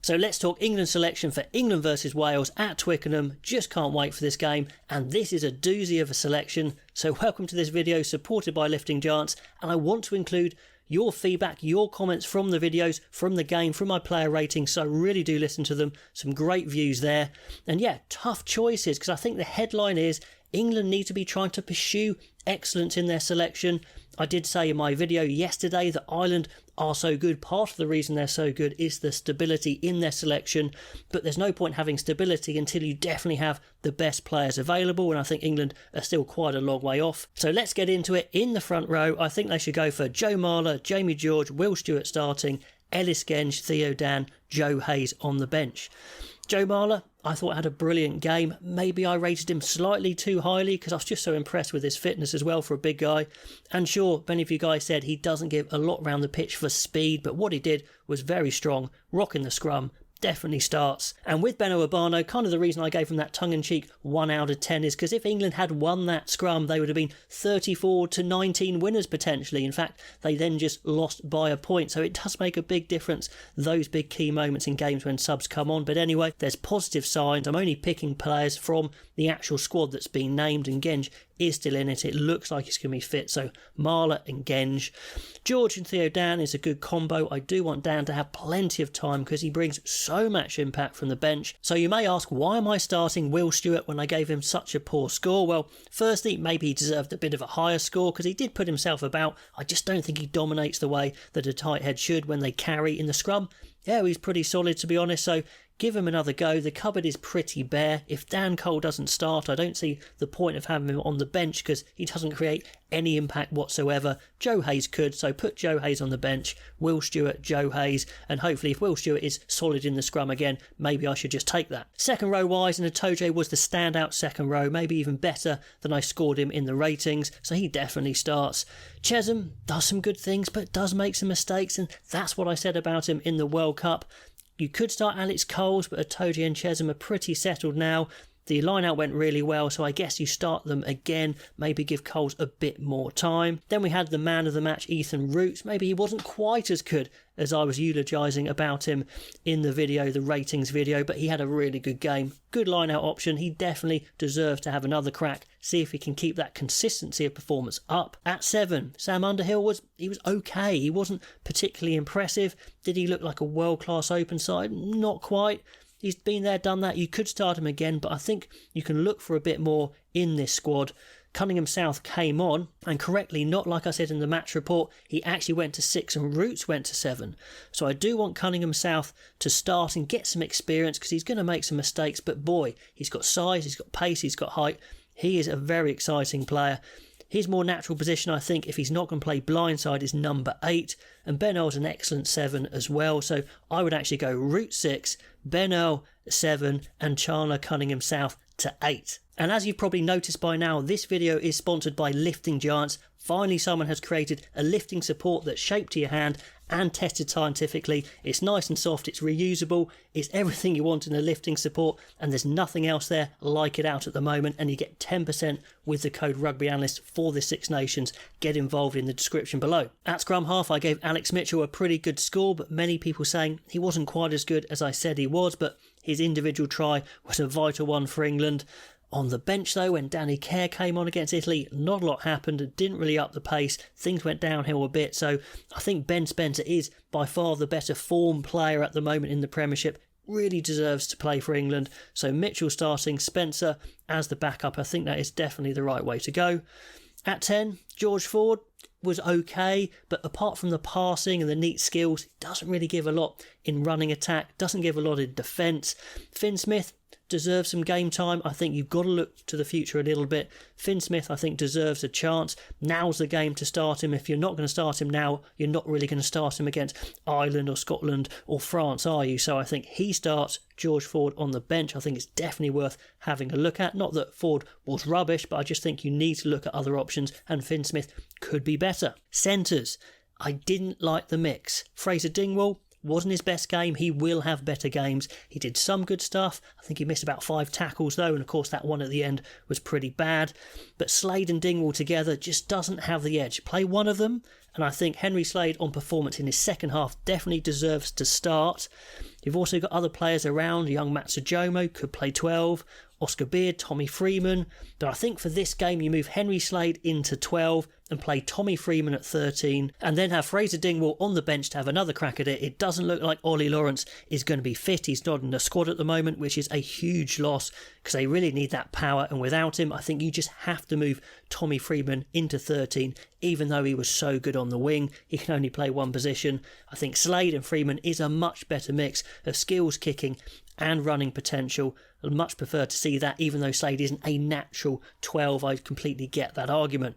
So let's talk England selection for England versus Wales at Twickenham. Just can't wait for this game, and this is a doozy of a selection. So welcome to this video supported by Lifting Giants, and I want to include your feedback, your comments from the videos, from the game, from my player ratings, so really do listen to them. Some great views there. And yeah, tough choices, because I think the headline is England need to be trying to pursue excellence in their selection. I did say in my video yesterday that Ireland are so good. Part of the reason they're so good is the stability in their selection, but there's no point having stability until you definitely have the best players available, and I think England are still quite a long way off. So let's get into it. In the front row, I think they should go for Joe Marler, Jamie George, Will Stewart starting, Ellis Genge, Theo Dan, Joe Hayes on the bench. Joe Marler, I thought had a brilliant game. Maybe I rated him slightly too highly because I was just so impressed with his fitness as well for a big guy. And sure, many of you guys said he doesn't give a lot around the pitch for speed, but what he did was very strong, rocking the scrum. Definitely starts. And with Beno Urbano, kind of the reason I gave him that tongue-in-cheek 1 out of 10 is because if England had won that scrum, they would have been 34-19 winners potentially. In fact, they then just lost by a point. So it does make a big difference, those big key moments in games when subs come on. But anyway, there's positive signs. I'm only picking players from the actual squad that's been named, and Genge is still in it. It looks like he's going to be fit. So Marler and Genge. George and Theo Dan is a good combo. I do want Dan to have plenty of time because he brings so much impact from the bench. So you may ask, why am I starting Will Stewart when I gave him such a poor score? Well, firstly, maybe he deserved a bit of a higher score because he did put himself about. I just don't think he dominates the way that a tight head should when they carry in the scrum. Yeah, he's pretty solid to be honest, so give him another go. The cupboard is pretty bare. If Dan Cole doesn't start, I don't see the point of having him on the bench because he doesn't create any impact whatsoever. Joe Hayes could, so put Joe Hayes on the bench, Will Stewart, Joe Hayes, and hopefully if Will Stewart is solid in the scrum again, maybe I should just take that. Second row wise, and Itoje was the standout second row, maybe even better than I scored him in the ratings, so he definitely starts. Chesham does some good things, but does make some mistakes, and that's what I said about him in the World Cup. You could start Alex Coles, but Itoje and Chesham are pretty settled now. The line-out went really well, so I guess you start them again, maybe give Coles a bit more time. Then we had the man of the match, Ethan Roots. Maybe he wasn't quite as good as I was eulogising about him in the video, the ratings video, but he had a really good game. Good line-out option. He definitely deserves to have another crack. See if he can keep that consistency of performance up. At 7, Sam Underhill was okay. He wasn't particularly impressive. Did he look like a world-class open side? Not quite. He's been there, done that. You could start him again, but I think you can look for a bit more in this squad. Cunningham South came on, and correctly, not like I said in the match report, he actually went to 6 and Roots went to 7. So I do want Cunningham South to start and get some experience because he's going to make some mistakes, but boy, he's got size, he's got pace, he's got height. He is a very exciting player. His more natural position, I think, if he's not going to play blindside, is number 8. And Ben Earl's an excellent 7 as well. So I would actually go Root 6, Ben Earl 7, and Chandler Cunningham South to 8. And as you've probably noticed by now, this video is sponsored by Lifting Giants. Finally, someone has created a lifting support that's shaped to your hand and tested scientifically. It's nice and soft, it's reusable, it's everything you want in a lifting support, and there's nothing else there like it out at the moment, and you get 10% with the code RugbyAnalyst for the Six Nations. Get involved in the description below. At scrum half, I gave Alex Mitchell a pretty good score, but many people saying he wasn't quite as good as I said he was, but his individual try was a vital one for England. On the bench though, when Danny Kerr came on against Italy, not a lot happened, didn't really up the pace, things went downhill a bit, so I think Ben Spencer is by far the better form player at the moment in the Premiership, really deserves to play for England, so Mitchell starting, Spencer as the backup, I think that is definitely the right way to go. At 10, George Ford was okay, but apart from the passing and the neat skills, he doesn't really give a lot in running attack, doesn't give a lot in defence. Finn Smith deserves some game time. I think you've got to look to the future a little bit. Finn Smith, I think, deserves a chance. Now's the game to start him. If you're not going to start him now, you're not really going to start him against Ireland or Scotland or France, are you? So I think he starts George Ford on the bench. I think it's definitely worth having a look at. Not that Ford was rubbish, but I just think you need to look at other options, and Finn Smith could be better. Centres, I didn't like the mix. Fraser Dingwall, wasn't his best game. He will have better games. He did some good stuff. I think he missed about 5 tackles though, and of course that one at the end was pretty bad. But Slade and Dingwall together just doesn't have the edge. Play one of them, and I think Henry Slade on performance in his second half definitely deserves to start. You've also got other players around. Young Matsujomo could play 12, Oscar Beard, Tommy Freeman. But I think for this game you move Henry Slade into 12 and play Tommy Freeman at 13, and then have Fraser Dingwall on the bench to have another crack at it. It doesn't look like Ollie Lawrence is going to be fit. He's not in the squad at the moment, which is a huge loss because they really need that power, and without him I think you just have to move Tommy Freeman into 13. Even though he was so good on the wing, he can only play one position. I think Slade and Freeman is a much better mix of skills, kicking and running potential. I'd much prefer to see that, even though Slade isn't a natural 12. I completely get that argument.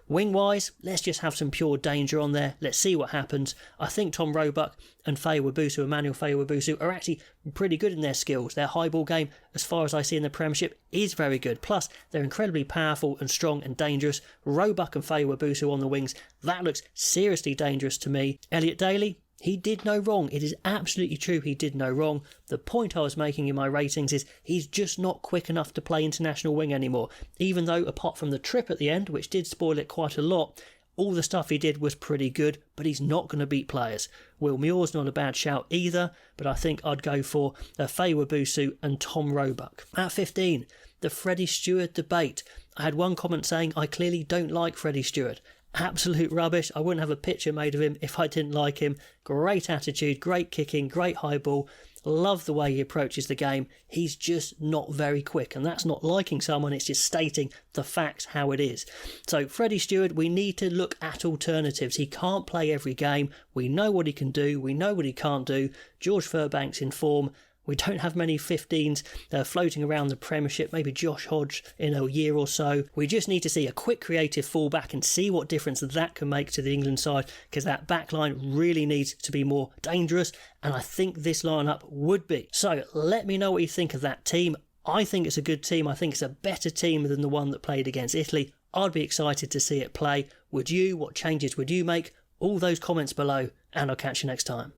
Wing-wise, let's just have some pure danger on there. Let's see what happens. I think Tom Roebuck and Emmanuel Faye-Wabusu are actually pretty good in their skills. Their high ball game, as far as I see in the Premiership, is very good. Plus, they're incredibly powerful and strong and dangerous. Roebuck and Faye-Wabusu on the wings, that looks seriously dangerous to me. Elliot Daly, he did no wrong. It is absolutely true he did no wrong. The point I was making in my ratings is he's just not quick enough to play international wing anymore. Even though, apart from the trip at the end, which did spoil it quite a lot, all the stuff he did was pretty good, but he's not going to beat players. Will Muir's not a bad shout either, but I think I'd go for Faye-Wabusu and Tom Roebuck. At 15, the Freddie Stewart debate. I had one comment saying I clearly don't like Freddie Stewart. Absolute rubbish. I wouldn't have a picture made of him if I didn't like him. Great attitude, great kicking, great high ball. Love the way he approaches the game. He's just not very quick, and that's not liking someone, it's just stating the facts how it is. So Freddie Stewart, we need to look at alternatives. He can't play every game. We know what he can do, we know what he can't do. George Furbank's in form. We don't have many 15s floating around the Premiership, maybe Josh Hodge in a year or so. We just need to see a quick creative fullback and see what difference that can make to the England side, because that backline really needs to be more dangerous, and I think this lineup would be. So let me know what you think of that team. I think it's a good team. I think it's a better team than the one that played against Italy. I'd be excited to see it play. Would you? What changes would you make? All those comments below, and I'll catch you next time.